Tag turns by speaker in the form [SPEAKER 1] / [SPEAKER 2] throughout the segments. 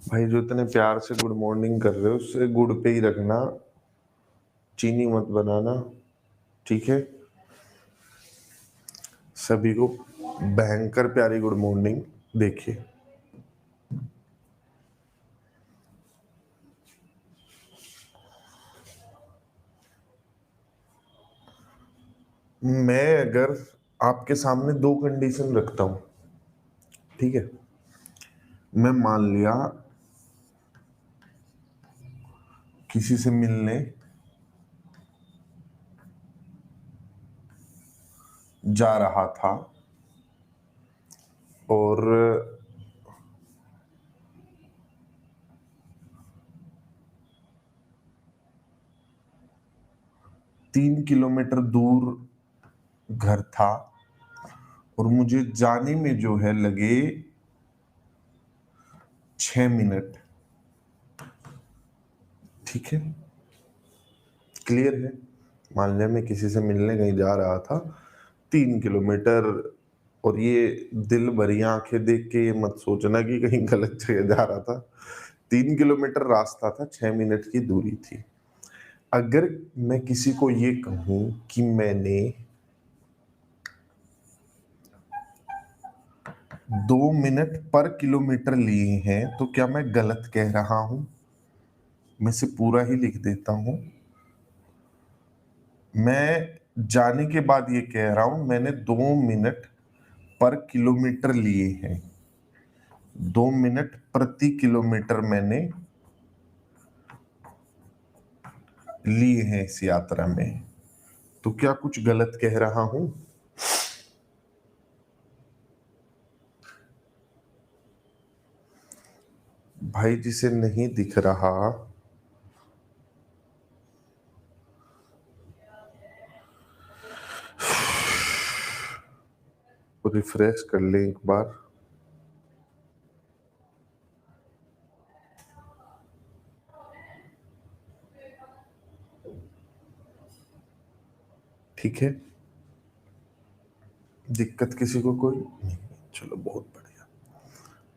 [SPEAKER 1] भाई जो इतने प्यार से गुड मॉर्निंग कर रहे हो उससे गुड पे ही रखना, चीनी मत बनाना, ठीक है। सभी को भयंकर प्यारी गुड मॉर्निंग। देखिए मैं अगर आपके सामने दो कंडीशन रखता हूं, ठीक है। मैं मान लिया किसी से मिलने जा रहा था और 3 किलोमीटर दूर घर था और मुझे जाने में जो है लगे 6 मिनट, ठीक है। क्लियर है। मान लिया मैं किसी से मिलने कहीं जा रहा था 3 किलोमीटर, और ये दिल भरी आंखें देख के ये मत सोचना कि कहीं गलत जगह जा रहा था। 3 किलोमीटर रास्ता था, 6 मिनट की दूरी थी। अगर मैं किसी को ये कहूं कि मैंने 2 मिनट पर किलोमीटर लिए हैं तो क्या मैं गलत कह रहा हूं? मैं से पूरा ही लिख देता हूं। मैं जाने के बाद ये कह रहा हूं मैंने 2 मिनट पर किलोमीटर लिए हैं, 2 मिनट प्रति किलोमीटर मैंने लिए हैं इस यात्रा में। तो क्या कुछ गलत कह रहा हूं? भाई जिसे नहीं दिख रहा रिफ्रेश कर ले एक बार। ठीक है, दिक्कत किसी को कोई नहीं? चलो बहुत बढ़िया,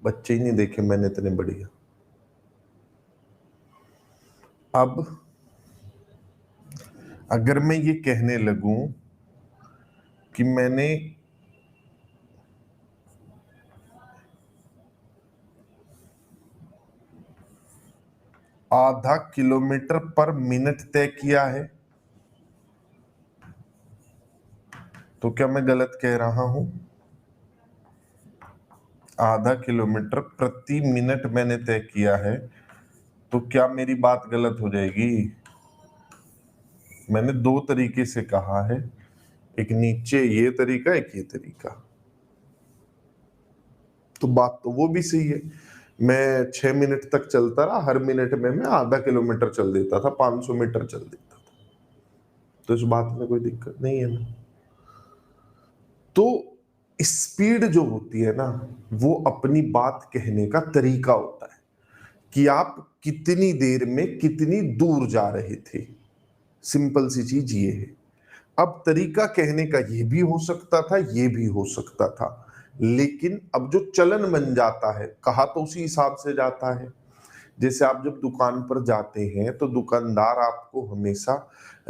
[SPEAKER 1] बच्चे ही नहीं देखे मैंने इतने बढ़िया। अब अगर मैं ये कहने लगूं कि मैंने आधा किलोमीटर पर मिनट तय किया है, तो क्या मैं गलत कह रहा हूं? आधा किलोमीटर प्रति मिनट मैंने तय किया है, तो क्या मेरी बात गलत हो जाएगी? मैंने दो तरीके से कहा है, एक नीचे ये तरीका, एक ये तरीका। तो बात तो वो भी सही है। मैं 6 मिनट तक चलता रहा, हर मिनट में मैं आधा किलोमीटर चल देता था, 500 मीटर चल देता था, तो इस बात में कोई दिक्कत नहीं है ना। तो स्पीड जो होती है ना, वो अपनी बात कहने का तरीका होता है कि आप कितनी देर में कितनी दूर जा रहे थे। सिंपल सी चीज ये है। अब तरीका कहने का ये भी हो सकता था, ये भी हो सकता था, लेकिन अब जो चलन बन जाता है, कहा तो उसी हिसाब से जाता है। जैसे आप जब दुकान पर जाते हैं तो दुकानदार आपको हमेशा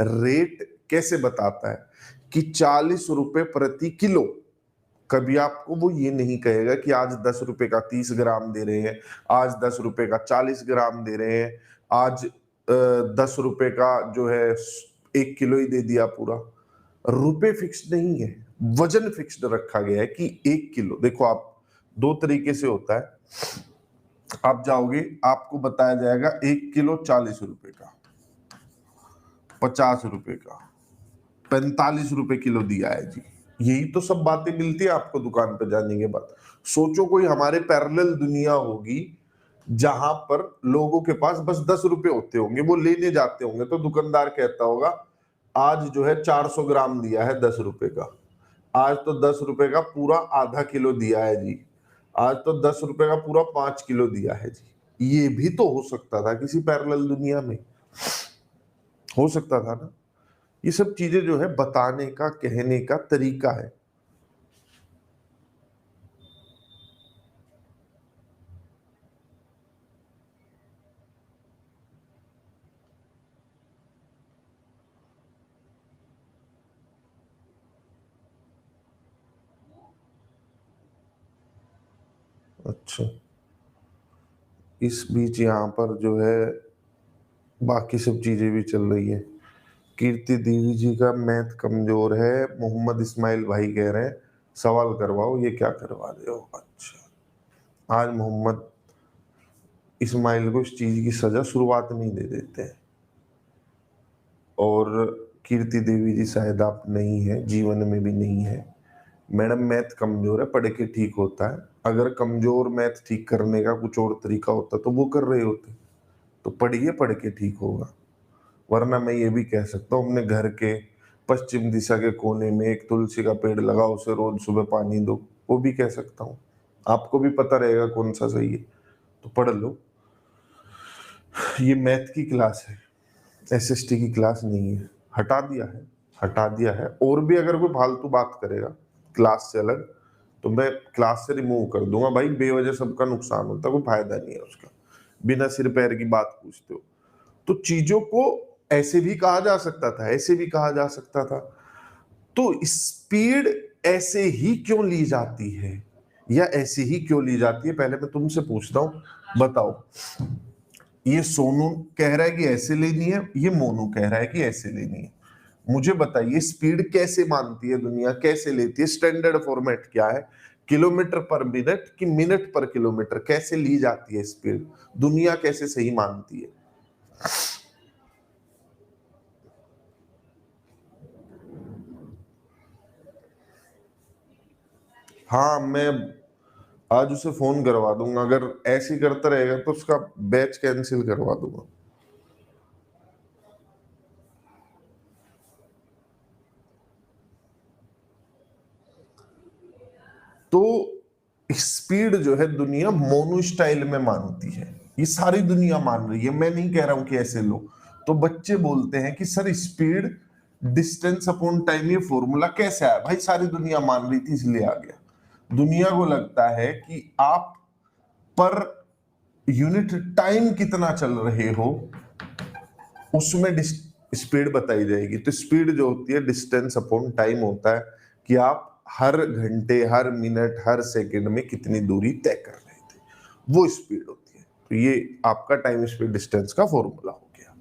[SPEAKER 1] रेट कैसे बताता है कि 40 रुपए प्रति किलो। कभी आपको वो ये नहीं कहेगा कि आज 10 रुपए का 30 ग्राम दे रहे हैं, आज 10 रुपए का 40 ग्राम दे रहे हैं, आज 10 रुपए का जो है 1 किलो ही दे दिया पूरा। रुपए फिक्स नहीं है, वजन फिक्स्ड रखा गया है कि 1 किलो। देखो आप, दो तरीके से होता है। आप जाओगे, आपको बताया जाएगा 1 किलो 40 रुपए का, 50 रुपए का, 45 रुपए किलो दिया है जी। यही तो सब बातें मिलती है आपको दुकान पर जाने के बाद। सोचो कोई हमारे पैरेलल दुनिया होगी जहां पर लोगों के पास बस 10 रुपए होते होंगे, वो लेने जाते होंगे तो दुकानदार कहता होगा आज जो है 400 ग्राम दिया है 10 रुपए का, आज तो 10 रुपए का पूरा आधा किलो दिया है जी, आज तो 10 रुपए का पूरा 5 किलो दिया है जी। ये भी तो हो सकता था किसी पैरेलल दुनिया में, हो सकता था ना। ये सब चीजें जो है बताने का, कहने का तरीका है। अच्छा, इस बीच यहाँ पर जो है बाकी सब चीजें भी चल रही है। कीर्ति देवी जी का मैथ कमजोर है, मोहम्मद इस्माइल भाई कह रहे हैं सवाल करवाओ, ये क्या करवा रहे हो। अच्छा, आज मोहम्मद इस्माइल को इस चीज की सजा शुरुआत नहीं दे देते हैं। और कीर्ति देवी जी शायद आप नहीं है, जीवन में भी नहीं है। मैडम मैथ कमजोर है, पढ़ के ठीक होता है। अगर कमजोर मैथ ठीक करने का कुछ और तरीका होता तो वो कर रहे होते। तो पढ़िए, पढ़ के ठीक होगा। वरना मैं ये भी कह सकता हूँ अपने घर के पश्चिम दिशा के कोने में एक तुलसी का पेड़ लगाओ, उसे रोज सुबह पानी दो, वो भी कह सकता हूँ। आपको भी पता रहेगा कौन सा सही है, तो पढ़ लो। ये मैथ की क्लास है, एसएसटी की क्लास नहीं है। हटा दिया है, हटा दिया है। और भी अगर कोई फालतू बात करेगा क्लास से अलग तो मैं क्लास से रिमूव कर दूंगा। भाई बेवजह सबका नुकसान होता है, कोई फायदा नहीं है उसका। बिना सिर पैर की बात पूछते हो। तो चीजों को ऐसे भी कहा जा सकता था, ऐसे भी कहा जा सकता था। तो स्पीड ऐसे ही क्यों ली जाती है, या ऐसे ही क्यों ली जाती है, पहले मैं तुमसे पूछता हूं, बताओ। ये सोनू कह रहा है कि ऐसे लेनी है, ये मोनू कह रहा है कि ऐसे लेनी है। मुझे बताइए स्पीड कैसे मानती है दुनिया, कैसे लेती है, स्टैंडर्ड फॉर्मेट क्या है, किलोमीटर पर मिनट कि मिनट पर किलोमीटर, कैसे ली जाती है स्पीड, दुनिया कैसे सही मानती है। हाँ, मैं आज उसे फोन करवा दूंगा, अगर ऐसे ही करता रहेगा तो उसका बैच कैंसिल करवा दूंगा। तो स्पीड जो है दुनिया मोनो स्टाइल में मानती है, ये सारी दुनिया मान रही है। मैं नहीं कह रहा हूं कि ऐसे लो। तो बच्चे बोलते हैं कि sir speed distance upon time ये फॉर्मूला कैसे आया। भाई सारी दुनिया मान रही थी इसलिए आ गया। दुनिया को लगता है कि आप पर यूनिट टाइम कितना चल रहे हो उसमें स्पीड बताई जाएगी। तो स्पीड जो होती है डिस्टेंस अपॉन टाइम होता है कि आप हर घंटे, हर मिनट, हर सेकंड में कितनी दूरी तय कर रहे थे, वो स्पीड होती है। तो ये आपका टाइम स्पीड डिस्टेंस का फॉर्मूला हो गया।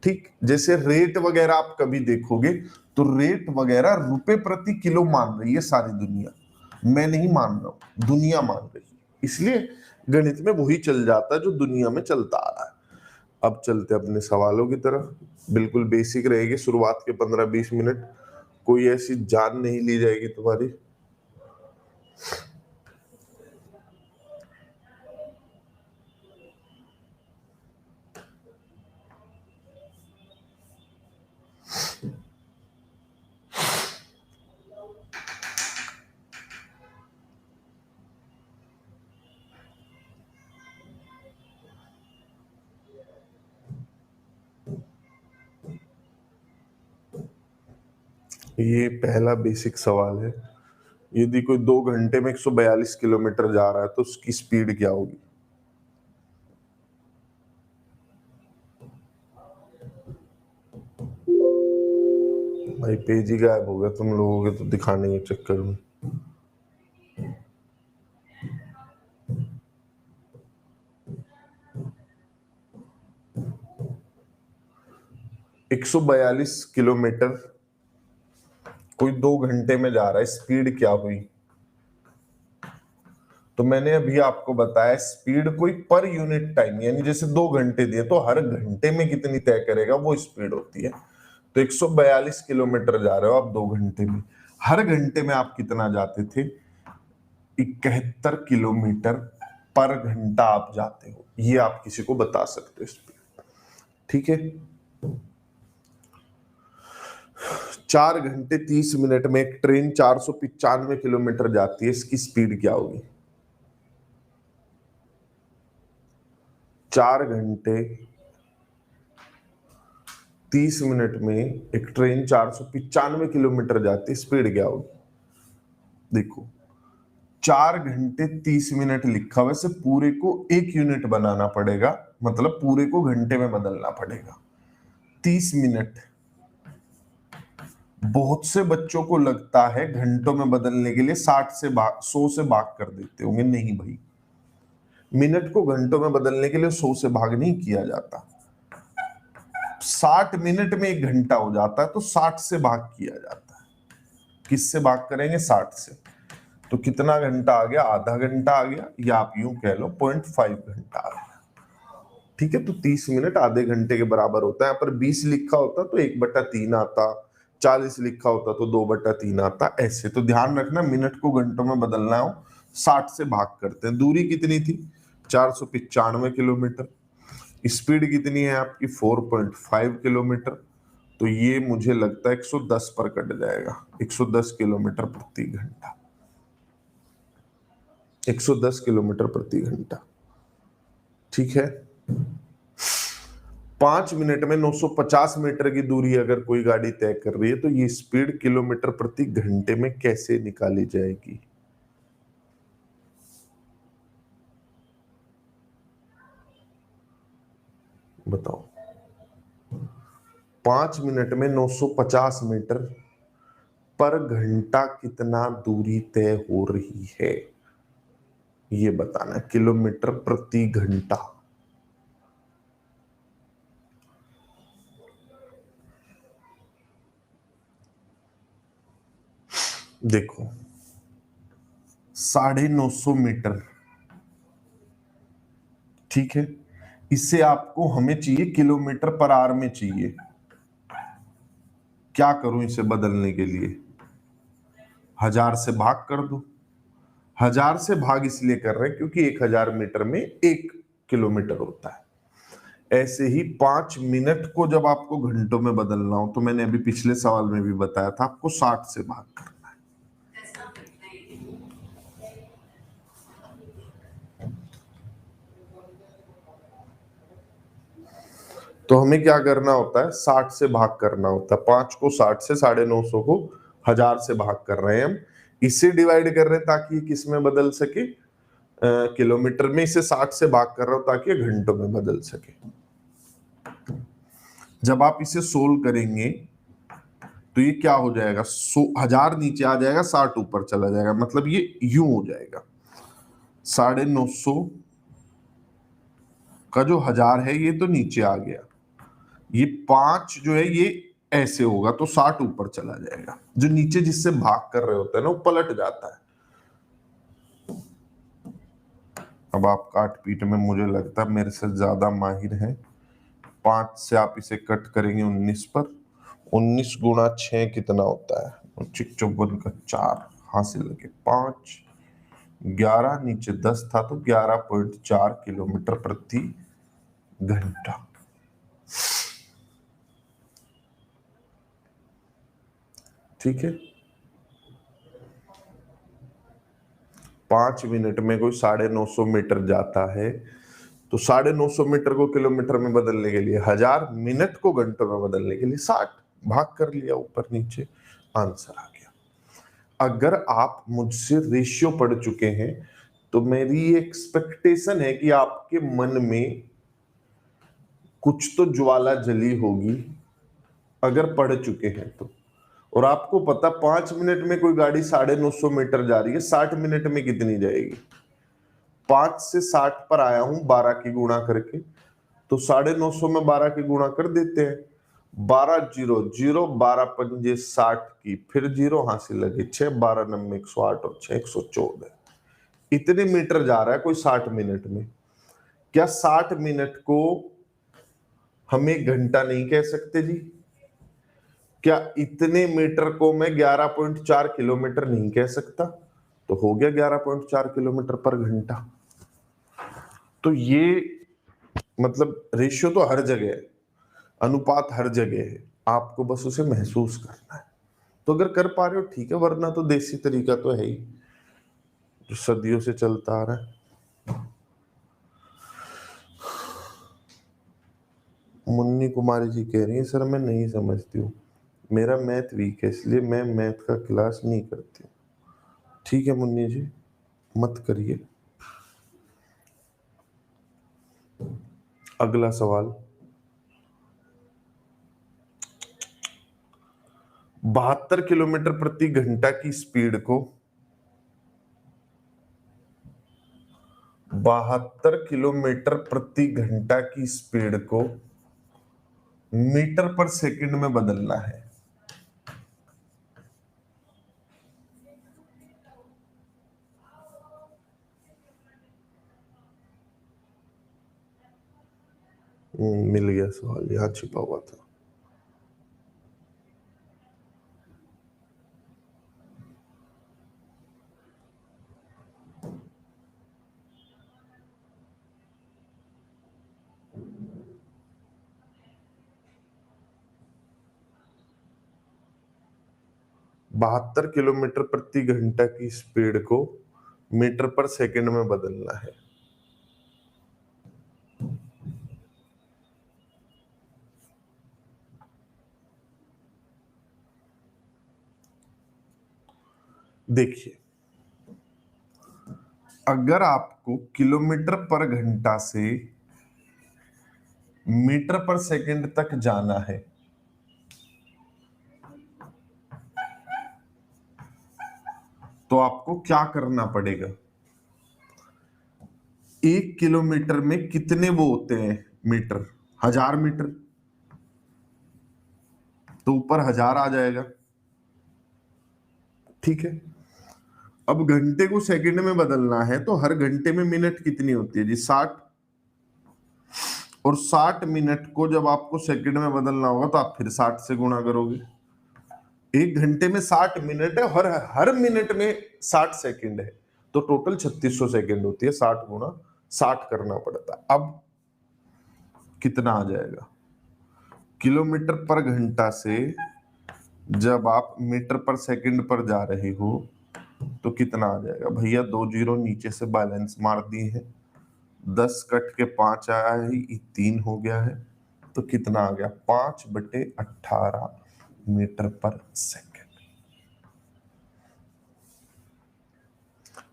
[SPEAKER 1] ठीक, जैसे रेट वगैरह आप कभी देखोगे तो रेट वगैरह रुपए प्रति किलो मान रही है सारी दुनिया। मैं नहीं मान रहा हूं, दुनिया मान रही है। इसलिए गणित में वही चल जाता है जो दुनिया में चलता आ रहा है। अब चलते अपने सवालों की तरफ। बिल्कुल बेसिक रहेगी शुरुआत के 15-20 मिनट, कोई ऐसी जान नहीं ली जाएगी तुम्हारी। ये पहला बेसिक सवाल है। यदि कोई 2 घंटे में 142 किलोमीटर जा रहा है तो उसकी स्पीड क्या होगी। भाई पेज ही गायब हो गया तुम लोगों के तो दिखाने के चक्कर में। 142 किलोमीटर कोई 2 घंटे में जा रहा है, स्पीड क्या हुई। तो मैंने अभी आपको बताया स्पीड कोई पर यूनिट टाइम, यानी जैसे 2 घंटे दिए तो हर घंटे में कितनी तय करेगा वो स्पीड होती है। तो 142 किलोमीटर जा रहे हो आप 2 घंटे में, हर घंटे में आप कितना जाते थे? 71 किलोमीटर पर घंटा आप जाते हो, ये आप किसी को बता सकते हो स्पीड। ठीक है, 4 घंटे 30 मिनट में एक ट्रेन 495 किलोमीटर जाती है, इसकी स्पीड क्या होगी? 4 घंटे 30 मिनट में एक ट्रेन 495 किलोमीटर जाती है, स्पीड क्या होगी? देखो 4 घंटे 30 मिनट लिखा, वैसे पूरे को 1 यूनिट बनाना पड़ेगा, मतलब पूरे को घंटे में बदलना पड़ेगा। 30 मिनट बहुत से बच्चों को लगता है घंटों में बदलने के लिए 100 से भाग कर देते होंगे, नहीं भाई, मिनट को घंटों में बदलने के लिए 100 से भाग नहीं किया जाता। 60 मिनट में 1 घंटा हो जाता है तो 60 से भाग किया जाता है। किससे भाग करेंगे? 60 से। तो कितना घंटा आ गया? आधा घंटा आ गया, या आप यूं कह लो 0.5 घंटा आ गया। ठीक है, तो 30 मिनट आधे घंटे के बराबर होता है। यहाँ पर 20 लिखा होता तो 1/3 आता, 40 लिखा होता तो 2/3 आता, ऐसे। तो ध्यान रखना मिनट को घंटों में बदलना हो 60 से भाग करते हैं। दूरी कितनी थी? 495 किलोमीटर। स्पीड कितनी है आपकी? 4.5 किलोमीटर। तो ये मुझे लगता है 110 पर कट जाएगा, 110 किलोमीटर प्रति घंटा, 110 किलोमीटर प्रति घंटा। ठीक है, 5 मिनट में 950 मीटर की दूरी अगर कोई गाड़ी तय कर रही है तो ये स्पीड किलोमीटर प्रति घंटे में कैसे निकाली जाएगी? बताओ। 5 मिनट में 950 मीटर पर घंटा कितना दूरी तय हो रही है, ये बताना, किलोमीटर प्रति घंटा। देखो 950 मीटर, ठीक है, इससे आपको हमें चाहिए किलोमीटर पर आवर में चाहिए। क्या करूं इसे बदलने के लिए? 1000 से भाग कर दो। 1000 से भाग इसलिए कर रहे हैं क्योंकि 1000 मीटर में 1 किलोमीटर होता है। ऐसे ही 5 मिनट को जब आपको घंटों में बदलना हो तो मैंने अभी पिछले सवाल में भी बताया था, आपको 60 से भाग करना है। तो हमें क्या करना होता है? 60 से भाग करना होता है। 5 को 60 से, 950 को 1000 से भाग कर रहे हैं हम, इससे डिवाइड कर रहे हैं ताकि ये किस में बदल सके? किलोमीटर में। इसे 60 से भाग कर रहा हूं ताकि ये घंटों में बदल सके। जब आप इसे सोल्व करेंगे तो ये क्या हो जाएगा? 1000 नीचे आ जाएगा, 60 ऊपर चला जाएगा, मतलब ये यूं हो जाएगा। 950 का जो 1000 है ये तो नीचे आ गया, ये 5 जो है ये ऐसे होगा तो 60 ऊपर चला जाएगा। जो नीचे जिससे भाग कर रहे होते हैं ना वो पलट जाता है। अब आप काट पीट में मुझे लगता है मेरे से ज्यादा माहिर हैं। 5 से आप इसे कट करेंगे 19 पर, 19 गुणा 6 कितना होता है? 54 का 4 हासिल लगे 5, 11 नीचे 10 था तो 11.4 किलोमीटर प्रति घंटा। ठीक है, 5 मिनट में कोई 950 मीटर जाता है तो 950 मीटर को किलोमीटर में बदलने के लिए 1000, मिनट को घंटों में बदलने के लिए 60, भाग कर लिया ऊपर नीचे, आंसर आ गया। अगर आप मुझसे रेशियो पढ़ चुके हैं तो मेरी एक्सपेक्टेशन है कि आपके मन में कुछ तो ज्वाला जली होगी, अगर पढ़ चुके हैं तो। और आपको पता 5 मिनट में कोई गाड़ी 950 मीटर जा रही है, 60 मिनट में कितनी जाएगी? 5 से 60 पर आया हूं 12 की गुणा करके, तो 950 में 12 की गुणा कर देते हैं। 12 0 0, 12 पंजे 60 की, फिर जीरो हासिल लगे 6, 12 नंबे 108 और 6 114। इतने मीटर जा रहा है कोई 60 मिनट में, क्या 60 मिनट को हम 1 घंटा नहीं कह सकते जी? क्या इतने मीटर को मैं 11.4 किलोमीटर नहीं कह सकता? तो हो गया 11.4 किलोमीटर पर घंटा। तो ये मतलब रेशियो तो हर जगह है, अनुपात हर जगह है, आपको बस उसे महसूस करना है। तो अगर कर पा रहे हो ठीक है, वरना तो देसी तरीका तो है ही जो सदियों से चलता आ रहा है। मुन्नी कुमारी जी कह रही है सर मैं नहीं समझती हूँ, मेरा मैथ वीक है इसलिए मैं मैथ का क्लास नहीं करती हूँ। ठीक है मुन्नी जी, मत करिए। अगला सवाल, 72 किलोमीटर प्रति घंटा की स्पीड को 72 किलोमीटर प्रति घंटा की स्पीड को मीटर पर सेकंड में बदलना है। मिल गया सवाल, यहां छिपा हुआ था। बहत्तर किलोमीटर प्रति घंटा की स्पीड को मीटर पर सेकंड में बदलना है। देखिए, अगर आपको किलोमीटर पर घंटा से मीटर पर सेकंड तक जाना है तो आपको क्या करना पड़ेगा? 1 किलोमीटर में कितने वो होते हैं मीटर? 1000 मीटर, तो ऊपर 1000 आ जाएगा। ठीक है, अब घंटे को सेकंड में बदलना है तो हर घंटे में मिनट कितनी होती है जी? 60। और 60 मिनट को जब आपको सेकंड में बदलना होगा तो आप फिर 60 से गुणा करोगे। 1 घंटे में 60 मिनट है, हर मिनट में 60 सेकंड है, तो टोटल 3600 सेकंड होती है। 60 गुणा 60 करना पड़ता है। अब कितना आ जाएगा? किलोमीटर पर घंटा से जब आप मीटर पर सेकंड पर जा रहे हो तो कितना आ जाएगा? भैया 2 जीरो नीचे से बैलेंस मार दिए हैं, 10 कट के 5 आया है, ये 3 हो गया है, तो कितना आ गया? 5/18 मीटर पर सेकंड।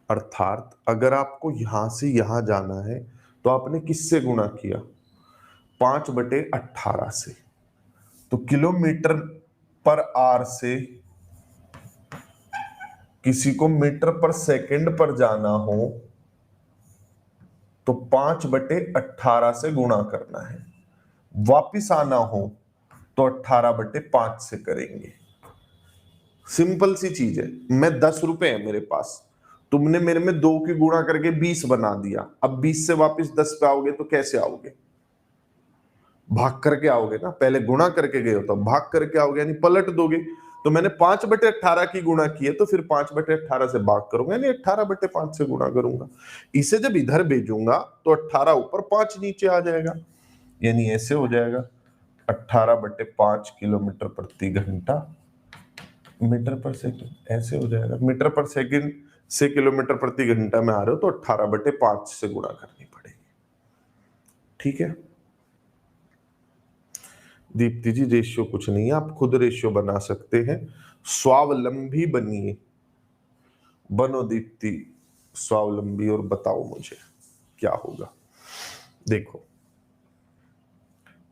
[SPEAKER 1] अर्थात अगर आपको यहां से यहां जाना है तो आपने किससे गुणा किया? 5/18 से। तो किलोमीटर पर आर से किसी को मीटर पर सेकंड पर जाना हो तो 5/18 से गुणा करना है। वापिस आना हो तो 18/5 से करेंगे। सिंपल सी चीज है। मैं 10 रुपए है मेरे पास, तुमने मेरे में 2 की गुणा करके 20 बना दिया। अब 20 से वापस 10 पे आओगे तो कैसे आओगे? भाग करके आओगे ना, पहले गुणा करके गए हो तो भाग करके आओगे, यानी पलट दोगे। तो मैंने 5/18 की गुणा की है तो फिर 5/18 से भाग करूंगा, यानी 18/5 से गुणा करूंगा। इसे जब इधर भेजूंगा तो 18 ऊपर 5 नीचे आ जाएगा, यानी ऐसे हो जाएगा 18/5 किलोमीटर प्रति घंटा मीटर पर सेकंड। ऐसे हो जाएगा, मीटर पर सेकंड से किलोमीटर प्रति घंटा में आ रहे हो तो 18/5 से गुणा करनी पड़ेगी। ठीक है दीप्ति जी, रेशियो कुछ नहीं है, आप खुद रेशियो बना सकते हैं। स्वावलंबी बनिए, बनो दीप्ति स्वावलंबी, और बताओ मुझे क्या होगा। देखो,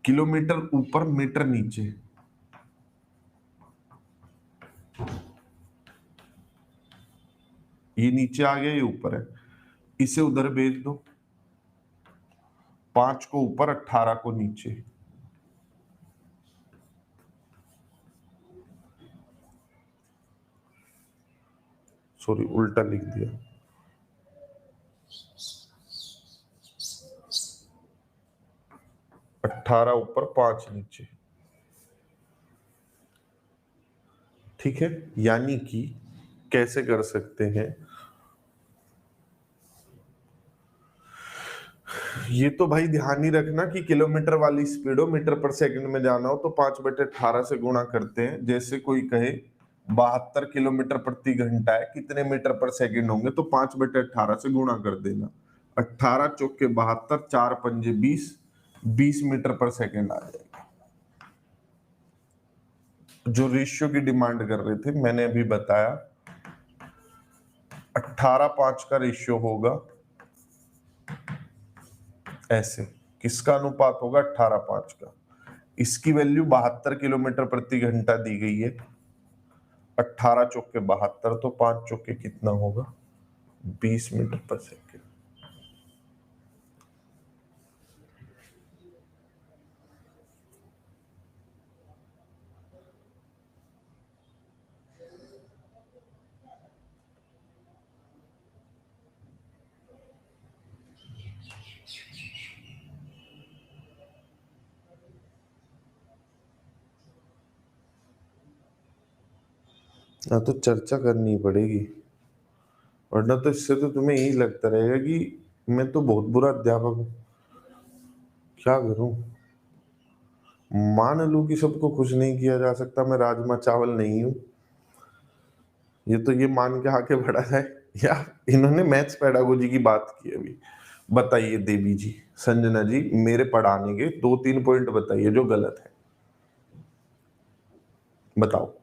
[SPEAKER 1] किलोमीटर ऊपर मीटर नीचे, ये नीचे आ गया, ये ऊपर है, इसे उधर भेज दो। 5 को ऊपर 18 को नीचे, सॉरी उल्टा लिख दिया। 18 ऊपर 5 नीचे, ठीक है। यानी कि कैसे कर सकते हैं, ये तो भाई ध्यान ही रखना कि किलोमीटर वाली स्पीड हो, मीटर पर सेकंड में जाना हो तो 5/18 से गुणा करते हैं। जैसे कोई कहे 72 किलोमीटर प्रति घंटा है, कितने मीटर पर सेकंड होंगे, तो 5/18 से गुणा कर देना। 18 चौके 72, 4 पंजे 20, 20 मीटर पर सेकंड आ जाएगा। जो रेशियो की डिमांड कर रहे थे मैंने अभी बताया, 18:5 का रेशियो होगा ऐसे। किसका अनुपात होगा? 18:5 का। इसकी वैल्यू 72 किलोमीटर प्रति घंटा दी गई है। 18 चौके 72, तो 5 चौके कितना होगा? 20 मीटर पर सेकेंड। हाँ, तो चर्चा करनी पड़ेगी, वरना तो इससे तो तुम्हें यही लगता रहेगा कि मैं तो बहुत बुरा अध्यापक हूँ। क्या करूं? मान लूं कि सबको खुश नहीं किया जा सकता, मैं राजमा चावल नहीं हूं, ये तो ये मान के आके बढ़ा जाए। या इन्होंने मैथ्स पेडागोजी की बात की अभी। बताइए देवी जी, संजना जी, मेरे पढ़ाने के 2-3 पॉइंट बताइए जो गलत है, बताओ।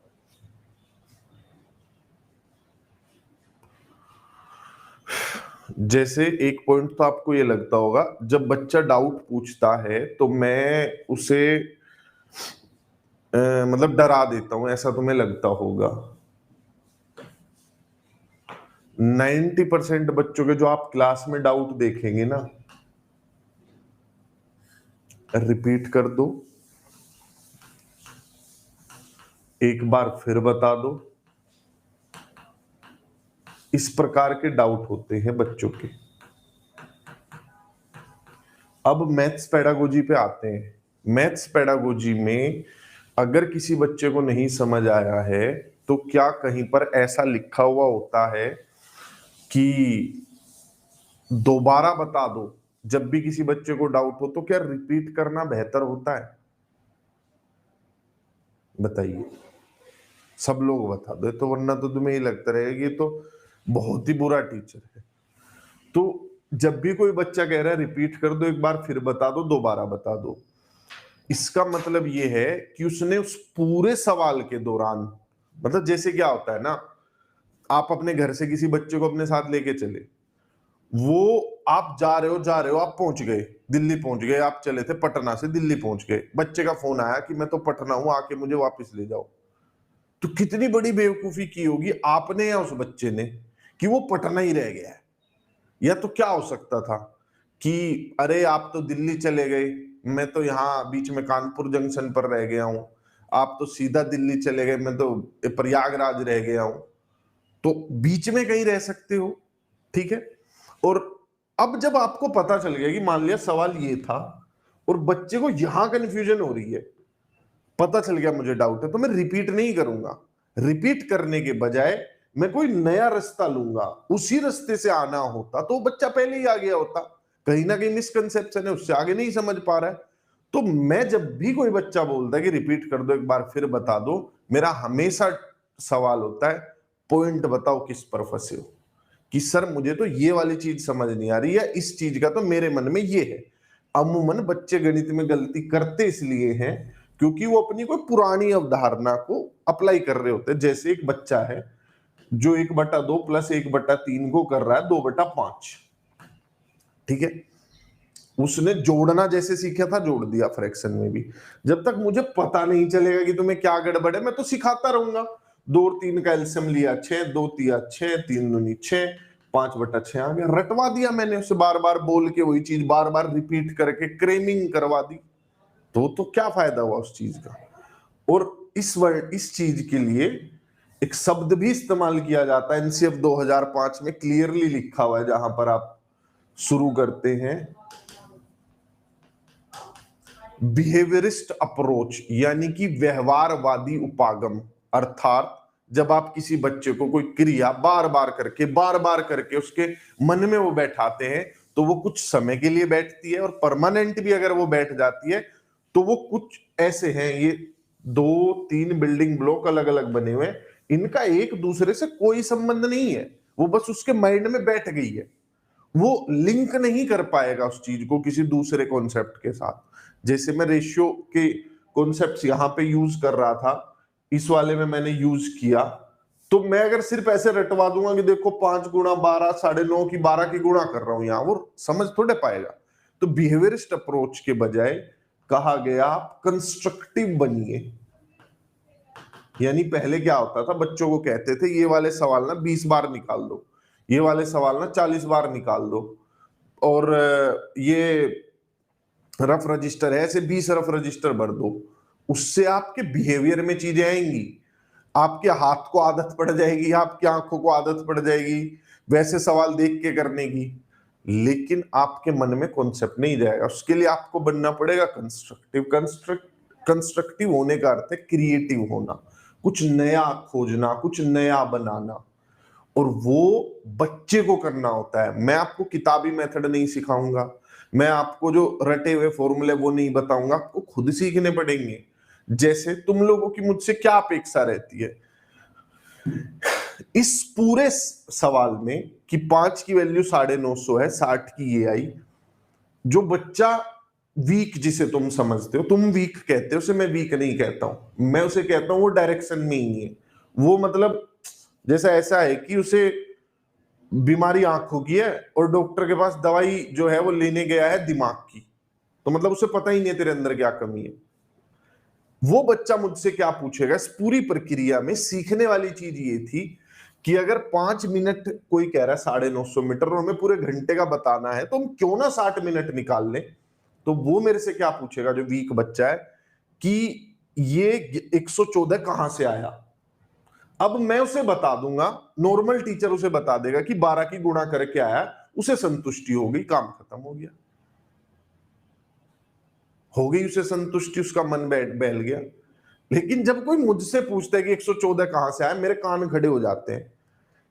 [SPEAKER 1] जैसे एक पॉइंट तो आपको ये लगता होगा, जब बच्चा डाउट पूछता है तो मैं उसे मतलब डरा देता हूं, ऐसा तुम्हें लगता होगा। 90% बच्चों के जो आप क्लास में डाउट देखेंगे ना, रिपीट कर दो, एक बार फिर बता दो, इस प्रकार के डाउट होते हैं बच्चों के। अब मैथ्स पेडागोजी पे आते हैं। मैथ्स पेडागोजी में अगर किसी बच्चे को नहीं समझ आया है तो क्या कहीं पर ऐसा लिखा हुआ होता है कि दोबारा बता दो? जब भी किसी बच्चे को डाउट हो तो क्या रिपीट करना बेहतर होता है? बताइए, सब लोग बता दो, तो वरना तो तुम्हें ये लगता रहेगा कि ये तो बहुत ही बुरा टीचर है। तो जब भी कोई बच्चा कह रहा है रिपीट कर दो, एक बार फिर बता दो, दोबारा बता दो, इसका मतलब ये है कि उसने उस पूरे सवाल के दौरान, मतलब जैसे क्या होता है ना, आप अपने घर से किसी बच्चे को अपने साथ लेके चले, वो आप जा रहे हो, आप पहुंच गए, दिल्ली पहुंच गए, आप चले थे पटना से दिल्ली पहुंच गए, बच्चे का फोन आया कि मैं तो पटना हूं, आके मुझे वापस ले जाओ। तो कितनी बड़ी बेवकूफी की होगी आपने या उस बच्चे ने कि वो पटना ही रह गया है। या तो क्या हो सकता था कि अरे आप तो दिल्ली चले गए, मैं तो यहाँ बीच में कानपुर जंक्शन पर रह गया हूं, आप तो सीधा दिल्ली चले गए, मैं तो प्रयागराज रह गया हूं। तो बीच में कहीं रह सकते हो, ठीक है। और अब जब आपको पता चल गया कि मान लिया सवाल ये था और बच्चे को यहां कंफ्यूजन हो रही है, पता चल गया मुझे डाउट है, तो मैं रिपीट नहीं करूंगा। रिपीट करने के बजाय मैं कोई नया रास्ता लूंगा, उसी रास्ते से आना होता तो बच्चा पहले ही आ गया होता। कहीं ना कहीं मिसकंसेप्शन है, उससे आगे नहीं समझ पा रहा है। तो मैं जब भी कोई बच्चा बोलता है कि रिपीट कर दो, एक बार फिर बता दो, मेरा हमेशा सवाल होता है पॉइंट बताओ किस पर फंसे हो, कि सर मुझे तो ये वाली चीज समझ नहीं आ रही है, इस चीज का तो मेरे मन में ये है। अमूमन बच्चे गणित में गलती करते इसलिए हैं क्योंकि वो अपनी कोई पुरानी अवधारणा को अप्लाई कर रहे होते हैं। जैसे एक बच्चा है जो 1/2 प्लस 1/3 को कर रहा है 2/5, ठीक है। उसने जोड़ना जैसे सीखा था जोड़ दिया फ्रैक्शन में भी। जब तक मुझे पता नहीं चलेगा कि तुम्हें क्या गड़बड़ है, मैं तो सिखाता रहूंगा। 2 और 3 का एल्सियम लिया 6, 2 तिया 6, 3 दूनी 6, 5/6 आ गया, रटवा दिया मैंने उसे, बार बार बोल के वही चीज बार बार रिपीट करके क्रेमिंग करवा दी। तो क्या फायदा हुआ उस चीज का? और इस चीज के लिए एक शब्द भी इस्तेमाल किया जाता है, एनसीएफ 2005 में क्लियरली लिखा हुआ है, जहां पर आप शुरू करते हैं बिहेवियरिस्ट अप्रोच यानी कि व्यवहारवादी उपागम, अर्थात जब आप किसी बच्चे को कोई क्रिया बार बार करके उसके मन में वो बैठाते हैं तो वो कुछ समय के लिए बैठती है, और परमानेंट भी अगर वो बैठ जाती है तो वो कुछ ऐसे हैं, ये 2-3 बिल्डिंग ब्लॉक अलग अलग बने हुए हैं, इनका एक दूसरे से कोई संबंध नहीं है, वो बस उसके माइंड में बैठ गई है, वो लिंक नहीं कर पाएगा उस चीज को किसी दूसरे कॉन्सेप्ट के साथ। जैसे मैं रेशियो के कॉन्सेप्ट्स यहां पे यूज कर रहा था, इस वाले में मैंने यूज किया, तो मैं अगर सिर्फ ऐसे रटवा दूंगा कि देखो 5 गुणा 12 9.5 की 12 की गुणा कर रहा हूं, यहां वो समझ थोड़े पाएगा। तो बिहेवियरिस्ट अप्रोच के बजाय कहा गया आप कंस्ट्रक्टिव बनिए। यानी पहले क्या होता था, बच्चों को कहते थे ये वाले सवाल ना 20 बार निकाल दो, ये वाले सवाल ना 40 बार निकाल दो, और ये रफ रजिस्टर है, ऐसे 20 रफ रजिस्टर भर दो। उससे आपके बिहेवियर में चीजें आएंगी, आपके हाथ को आदत पड़ जाएगी, आपकी आंखों को आदत पड़ जाएगी वैसे सवाल देख के करने की, लेकिन आपके मन में कॉन्सेप्ट नहीं जाएगा। उसके लिए आपको बनना पड़ेगा कंस्ट्रक्टिव। कंस्ट्रक्टिव होने का अर्थ है क्रिएटिव होना, कुछ नया खोजना, कुछ नया बनाना, और वो बच्चे को करना होता है। मैं आपको किताबी मेथड नहीं सिखाऊंगा, मैं आपको जो रटे हुए फॉर्मूले वो नहीं बताऊंगा, आपको खुद सीखने पड़ेंगे। जैसे तुम लोगों की मुझसे क्या अपेक्षा रहती है इस पूरे सवाल में कि 5 की वैल्यू 950 है, 60 की ये आई, जो बच्चा वीक जिसे तुम समझते हो, तुम वीक कहते हो, उसे मैं वीक नहीं कहता हूं, मैं उसे कहता हूं वो डायरेक्शन में ही है। वो मतलब जैसा ऐसा है कि उसे बीमारी आंखों की है और डॉक्टर के पास दवाई जो है वो लेने गया है दिमाग की, तो मतलब उसे पता ही नहीं है तेरे अंदर क्या कमी है। वो बच्चा मुझसे क्या पूछेगा, इस पूरी प्रक्रिया में सीखने वाली चीज ये थी कि अगर 5 मिनट कोई कह रहा है 950 मीटर और हमें पूरे घंटे का बताना है, तो हम क्यों ना 60 मिनट निकाल लें। तो वो मेरे से क्या पूछेगा जो वीक बच्चा है कि ये 114 कहां से आया। अब मैं उसे बता दूंगा, नॉर्मल टीचर उसे बता देगा कि 12 की गुणा करके आया, उसे संतुष्टि हो गई, काम खत्म हो गया, हो गई उसे संतुष्टि, उसका मन बहल गया। लेकिन जब कोई मुझसे पूछता है कि 114 कहां से आया, मेरे कान खड़े हो जाते हैं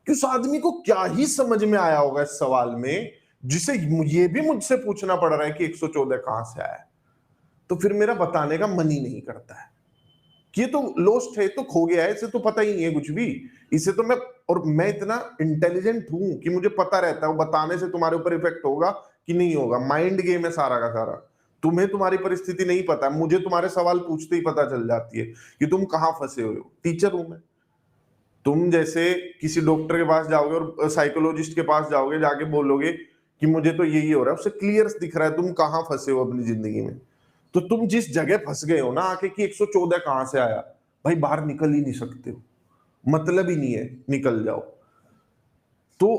[SPEAKER 1] कि उस आदमी को क्या ही समझ में आया होगा इस सवाल में, जिसे ये भी मुझसे पूछना पड़ रहा है कि 114 कहां से आया। तो फिर मेरा बताने का मन ही नहीं करता है कि ये तो लॉस्ट है, तो खो गया है, इसे तो पता ही नहीं है कुछ भी, इसे तो मैं इतना इंटेलिजेंट हूं कि मुझे पता रहता है वो बताने से तुम्हारे ऊपर इफेक्ट होगा कि नहीं होगा। माइंड गेम है सारा का सारा, तुम्हें तुम्हारी परिस्थिति नहीं पता, मुझे तुम्हारे सवाल पूछते ही पता चल जाती है कि तुम कहां फंसे हुए हो। टीचर हूं मैं। तुम जैसे किसी डॉक्टर के पास जाओगे और साइकोलॉजिस्ट के पास जाओगे, जाके बोलोगे कि मुझे तो यही हो रहा है, उसे क्लियर दिख रहा है तुम कहां फंसे हो अपनी जिंदगी में। तो तुम जिस जगह फंस गए हो ना आके कि 114 कहां से आया, भाई बाहर निकल ही नहीं सकते हो, मतलब ही नहीं है, निकल जाओ। तो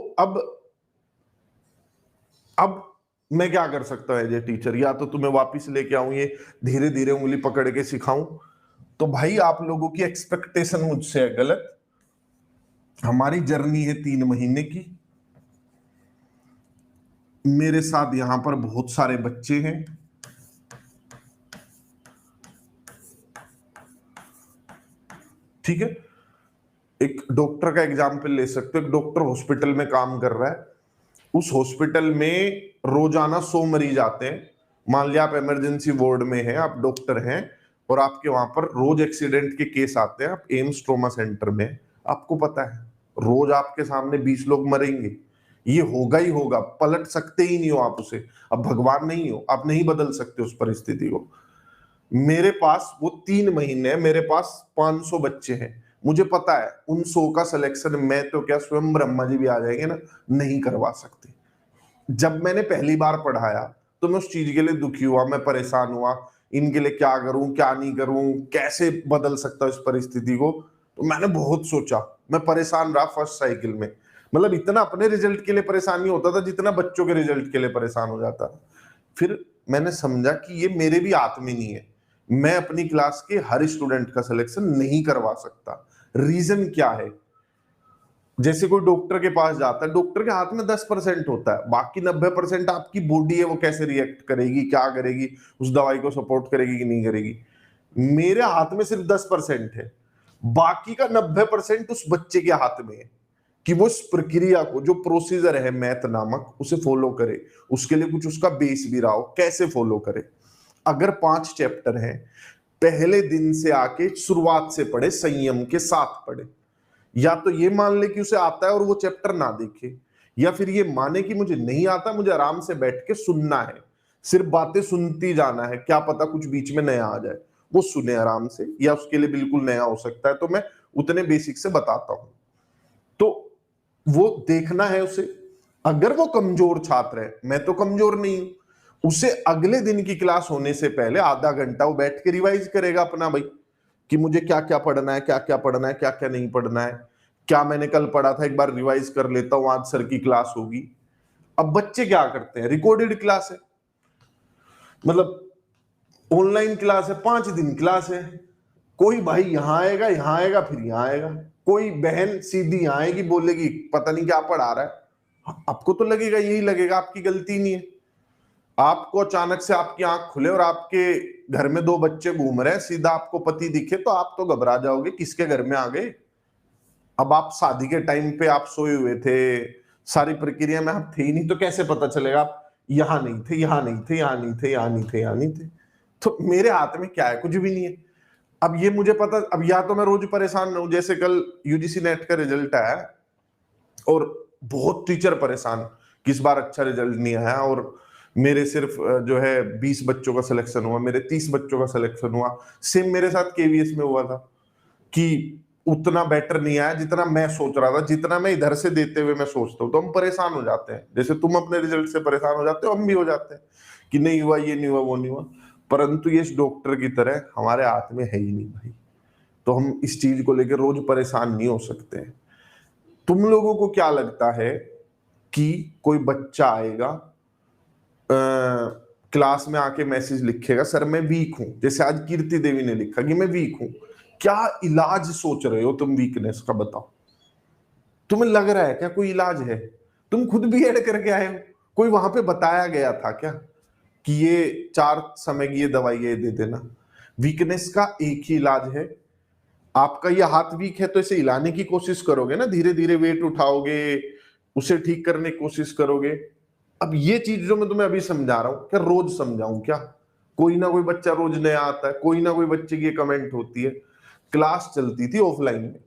[SPEAKER 1] अब मैं क्या कर सकता हूं एज ए टीचर, या तो तुम्हें वापिस लेके आऊं, ये धीरे धीरे उंगली पकड़ के सिखाऊं। तो भाई आप लोगों की एक्सपेक्टेशन मुझसे है गलत। हमारी जर्नी है 3 महीने की, मेरे साथ यहां पर बहुत सारे बच्चे हैं, ठीक है। एक डॉक्टर का एग्जाम्पल ले सकते हो, एक डॉक्टर हॉस्पिटल में काम कर रहा है, उस हॉस्पिटल में रोजाना 100 मरीज आते हैं। मान लिया आप इमरजेंसी वार्ड में हैं, आप डॉक्टर हैं और आपके वहां पर रोज एक्सीडेंट के केस आते हैं, आप एम्स ट्रॉमा सेंटर में, आपको पता है रोज आपके सामने 20 लोग मरेंगे, ये होगा ही होगा, पलट सकते ही नहीं हो आप उसे। अब भगवान नहीं हो, आप नहीं बदल सकते उस परिस्थिति को। मेरे पास वो 3 महीने, मेरे पास 500 बच्चे हैं, मुझे पता है उन 100 का सिलेक्शन मैं तो क्या स्वयं ब्रह्मा जी भी आ जाएंगे ना, नहीं करवा सकते। जब मैंने पहली बार पढ़ाया तो मैं उस चीज के लिए दुखी हुआ, मैं परेशान हुआ, इनके लिए क्या करूं क्या नहीं करूं, कैसे बदल सकता हूं इस परिस्थिति को। तो मैंने बहुत सोचा, मैं परेशान रहा फर्स्ट साइकिल में, मतलब इतना अपने रिजल्ट के लिए परेशान नहीं होता था जितना बच्चों के रिजल्ट के लिए परेशान हो जाता। फिर मैंने समझा कि ये मेरे भी हाथ में नहीं है, मैं अपनी क्लास के हर स्टूडेंट का सिलेक्शन नहीं करवा सकता। रीजन क्या है, जैसे कोई डॉक्टर के पास जाता है, डॉक्टर के हाथ में 10% होता है, बाकी 90% आपकी बॉडी है, वो कैसे रिएक्ट करेगी, क्या करेगी, उस दवाई को सपोर्ट करेगी कि नहीं करेगी। मेरे हाथ में सिर्फ 10% है, बाकी का 90% उस बच्चे के हाथ में है कि वो इस प्रक्रिया को, जो प्रोसीजर है मैथ नामक, उसे फॉलो करे। उसके लिए कुछ उसका बेस भी रहा हो, कैसे फॉलो करे। अगर 5 चैप्टर हैं, पहले दिन से आके शुरुआत से पढ़े, संयम के साथ पढ़े। या तो ये मान ले कि उसे आता है और वो चैप्टर ना देखे, या फिर ये माने कि मुझे नहीं आता, मुझे आराम से बैठ के सुनना है, सिर्फ बातें सुनती जाना है, क्या पता कुछ बीच में नया आ जाए, वो सुने आराम से, या उसके लिए बिल्कुल नया हो सकता है, तो मैं उतने बेसिक से बताता हूं। तो वो देखना है उसे। अगर वो कमजोर छात्र है, मैं तो कमजोर नहीं हूं, उसे अगले दिन की क्लास होने से पहले आधा घंटा वो बैठ के रिवाइज करेगा अपना, भाई कि मुझे क्या क्या पढ़ना है, क्या क्या पढ़ना है, क्या क्या नहीं पढ़ना है, क्या मैंने कल पढ़ा था, एक बार रिवाइज कर लेता हूं, आज सर की क्लास होगी। अब बच्चे क्या करते हैं, रिकॉर्डेड क्लास है, मतलब ऑनलाइन क्लास है, 5 दिन क्लास है, कोई भाई यहां आएगा फिर यहां आएगा, कोई बहन सीधी यहां आएगी, बोलेगी पता नहीं क्या पढ़ा रहा है। आपको तो लगेगा, यही लगेगा आपकी गलती नहीं है। आपको अचानक से आपकी आंख खुले और आपके घर में 2 बच्चे घूम रहे हैं, सीधा आपको पति दिखे तो आप तो घबरा जाओगे, किसके घर में आ गए। अब आप शादी के टाइम पे आप सोए हुए थे, सारी प्रक्रिया में आप थे ही नहीं, तो कैसे पता चलेगा आप यहां नहीं थे, यहां नहीं थे, यहां नहीं थे, यहां नहीं थे, यहां नहीं थे। तो मेरे हाथ में क्या है, कुछ भी नहीं है। अब ये मुझे पता, अब या तो मैं रोज परेशान रहूं, जैसे कल यूजीसी नेट का रिजल्ट आया और बहुत टीचर परेशान कि इस बार अच्छा रिजल्ट नहीं आया, और मेरे सिर्फ जो है 20 बच्चों का सिलेक्शन हुआ, मेरे 30 बच्चों का सिलेक्शन हुआ। सेम मेरे साथ केवीएस में हुआ था कि उतना बेटर नहीं आया जितना मैं सोच रहा था, जितना मैं इधर से देते हुए मैं सोचता हूँ। तो हम परेशान हो जाते हैं, जैसे तुम अपने रिजल्ट से परेशान हो जाते हो, हम भी हो जाते हैं कि नहीं हुआ, ये नहीं हुआ, वो नहीं हुआ। परंतु ये इस डॉक्टर की तरह हमारे हाथ में है ही नहीं भाई, तो हम इस चीज को लेकर रोज परेशान नहीं हो सकते हैं। तुम लोगों को क्या लगता है कि कोई बच्चा आएगा क्लास में आके मैसेज लिखेगा, सर मैं वीक हूं, जैसे आज कीर्ति देवी ने लिखा कि मैं वीक हूं। क्या इलाज सोच रहे हो तुम वीकनेस का, बताओ। तुम्हें लग रहा है क्या कोई इलाज है? तुम खुद भी ऐड करके आए हो, कोई वहां पे बताया गया था क्या कि ये 4 समय की ये दवाई ये दे देना? वीकनेस का एक ही इलाज है। आपका ये हाथ वीक है तो इसे हिलाने की कोशिश करोगे ना, धीरे धीरे वेट उठाओगे, उसे ठीक करने की कोशिश करोगे। अब ये चीज जो मैं तुम्हें अभी समझा रहा हूं, क्या रोज समझाऊं क्या? कोई ना कोई बच्चा रोज नया आता है, कोई ना कोई बच्चे की कमेंट होती है। क्लास चलती थी ऑफलाइन में,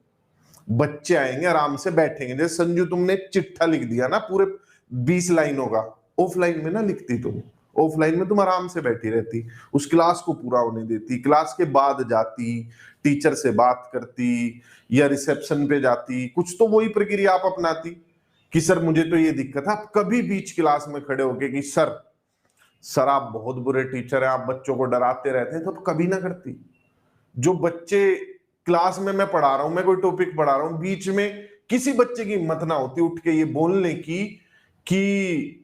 [SPEAKER 1] बच्चे आएंगे आराम से बैठेंगे, जैसे संजू तुमने चिट्ठा लिख दिया ना पूरे 20 लाइनों का, ऑफलाइन में ना लिखती तुम। ऑफलाइन में तुम आराम से बैठी रहती, उस क्लास को पूरा होने देती, क्लास के बाद जाती, टीचर से बात करती, या रिसेप्शन पे जाती, कुछ तो वही प्रक्रिया आप अपनाती कि सर मुझे तो ये दिक्कत है। आप कभी बीच क्लास में खड़े होके कि सर आप बहुत बुरे टीचर हैं, आप बच्चों को डराते रहते हैं, तो कभी ना करती। जो बच्चे क्लास में मैं पढ़ा रहा हूं, मैं कोई टॉपिक पढ़ा रहा हूं, बीच में किसी बच्चे की हिम्मत ना होती उठ के ये बोलने की कि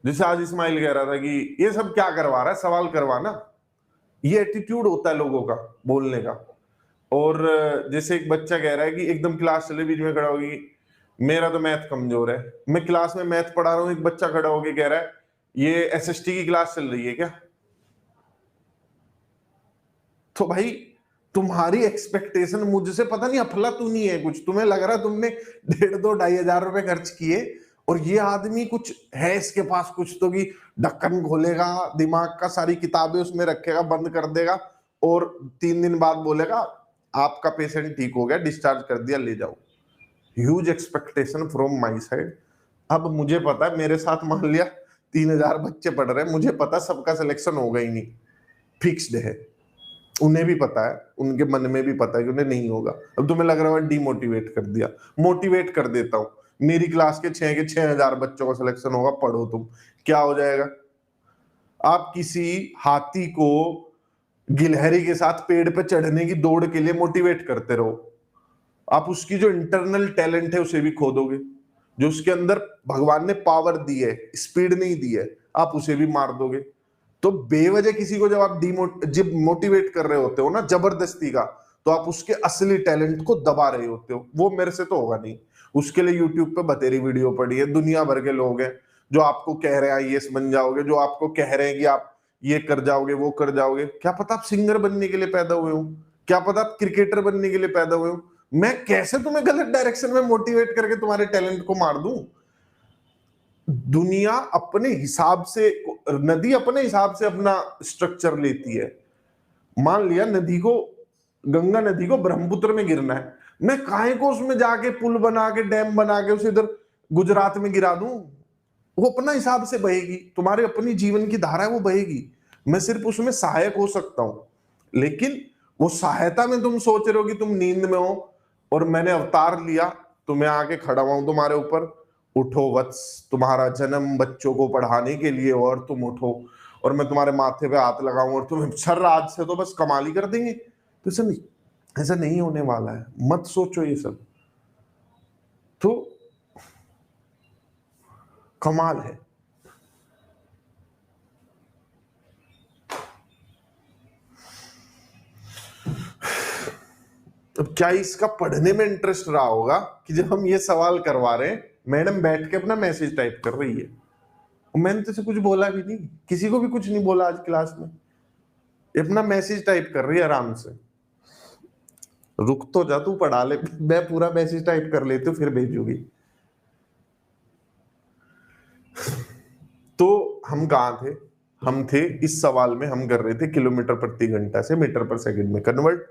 [SPEAKER 1] जैसे आज इस्माइल कह रहा था कि ये सब क्या करवा रहा है, सवाल करवाना। ये एटीट्यूड होता है लोगों का बोलने का। और जैसे एक बच्चा कह रहा है कि एकदम क्लास चले बीच में खड़ा होगी, मेरा तो मैथ कमजोर है। मैं क्लास में मैथ पढ़ा रहा हूं, एक बच्चा खड़ा होके कह रहा है ये एसएसटी की क्लास चल रही है क्या? तो भाई तुम्हारी एक्सपेक्टेशन मुझसे पता नहीं अफलातूनी है कुछ, तुम्हें लग रहा है तुमने 1,500-2,500 रुपए खर्च किए और ये आदमी कुछ है इसके पास कुछ तो, कि ढक्कन खोलेगा दिमाग का, सारी किताबें उसमें रखेगा, बंद कर देगा और 3 दिन बाद बोलेगा आपका पेशेंट ठीक हो गया, डिस्चार्ज कर दिया, ले जाओ। Huge expectation from my side. अब मुझे पता है मेरे साथ मान लिया 3,000 बच्चे पढ़ रहे हैं, मुझे पता सबका सिलेक्शन होगा ही नहीं, फिक्स्ड है। उन्हें भी पता है, उनके मन में भी पता है कि उन्हें नहीं होगा। अब तुम्हें लग रहा है डिमोटिवेट कर दिया, मोटिवेट कर देता हूं। मेरी क्लास के 6,000 बच्चों का सिलेक्शन होगा, पढ़ो तुम। क्या हो जाएगा? आप किसी हाथी को गिलहरी के साथ पेड़ पे चढ़ने की दौड़ के लिए मोटिवेट करते रहो, आप उसकी जो इंटरनल टैलेंट है उसे भी खो दोगे। जो उसके अंदर भगवान ने पावर दी है, स्पीड नहीं दी है, आप उसे भी मार दोगे। तो बेवजह किसी को जब आप जब मोटिवेट कर रहे होते हो ना जबरदस्ती का, तो आप उसके असली टैलेंट को दबा रहे होते हो। वो मेरे से तो होगा नहीं, उसके लिए यूट्यूब पे बतेरी वीडियो पड़ी है, दुनिया भर के लोग हैं जो आपको कह रहे हैं आईएएस बन जाओगे, जो आपको कह रहे हैं कि आप ये कर जाओगे, वो कर जाओगे। क्या पता आप सिंगर बनने के लिए पैदा हुए हो, क्या पता आप क्रिकेटर बनने के लिए पैदा हुए हो। मैं कैसे तुम्हें गलत डायरेक्शन में मोटिवेट करके तुम्हारे टैलेंट को मार दूं। दुनिया अपने हिसाब से, नदी अपने हिसाब से अपना स्ट्रक्चर लेती है। मान लिया नदी को, गंगा नदी को ब्रह्मपुत्र में गिरना है, मैं काहे को उसमें जाके पुल बना के डैम बना के उसे इधर गुजरात में गिरा दूं। वो अपना हिसाब से बहेगी, तुम्हारे अपनी जीवन की धारा है वो बहेगी। मैं सिर्फ उसमें सहायक हो सकता हूं। लेकिन वो सहायता में तुम सोच रहे हो कि तुम नींद में हो और मैंने अवतार लिया, तो मैं आके खड़ा हुआ हूं तुम्हारे ऊपर, उठो वत्स, तुम्हारा जन्म बच्चों को पढ़ाने के लिए और तुम उठो, और मैं तुम्हारे माथे पे हाथ लगाऊं और तुम्हें सर आज से तो बस कमाल ही कर देंगे। तो ऐसा नहीं होने वाला है, मत सोचो ये सब। तो कमाल है। अब क्या इसका पढ़ने में इंटरेस्ट रहा होगा कि जब हम ये सवाल करवा रहे हैं, मैडम बैठ के अपना मैसेज टाइप कर रही है, मैंने तो इसे कुछ बोला भी नहीं, किसी को भी कुछ नहीं बोला आज क्लास में, अपना मैसेज टाइप कर रही है आराम से। रुक तो जा, तू पढ़ा ले, मैं पूरा मैसेज टाइप कर लेती हूँ फिर भेजूगी। तो हम कहां थे, हम थे इस सवाल में, हम कर रहे थे किलोमीटर प्रति घंटा से मीटर पर सेकंड में कन्वर्ट।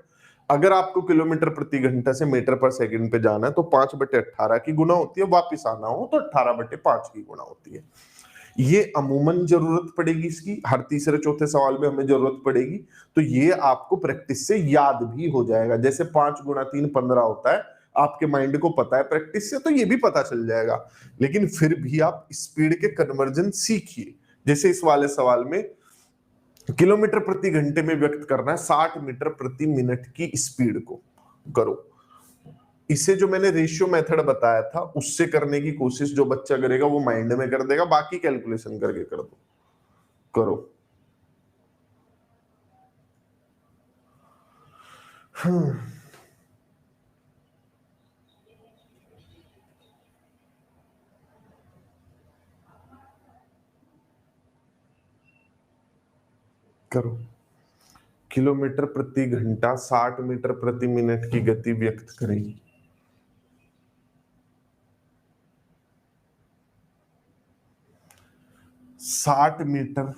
[SPEAKER 1] अगर आपको किलोमीटर प्रति घंटा से मीटर पर सेकंड पे जाना है तो 5/18 की गुना होती है, वापिस आना हो तो 18/5 की गुना होती है। ये अमूमन जरूरत पड़ेगी इसकी, हर तीसरे चौथे सवाल में हमें जरूरत पड़ेगी। तो ये आपको प्रैक्टिस से याद भी हो जाएगा, जैसे 5 गुना 3 15 होता है, आपके माइंड को पता है प्रैक्टिस से, तो ये भी पता चल जाएगा। लेकिन फिर भी आप स्पीड के कन्वर्जन सीखिए। जैसे इस वाले सवाल में किलोमीटर प्रति घंटे में व्यक्त करना है 60 मीटर प्रति मिनट की स्पीड को, करो। इसे जो मैंने रेशियो मेथड बताया था उससे करने की कोशिश जो बच्चा करेगा वो माइंड में कर देगा, बाकी कैलकुलेशन करके कर दो, करो। करो। किलोमीटर प्रति घंटा 60 मीटर प्रति मिनट की गति व्यक्त करेगी। साठ मीटर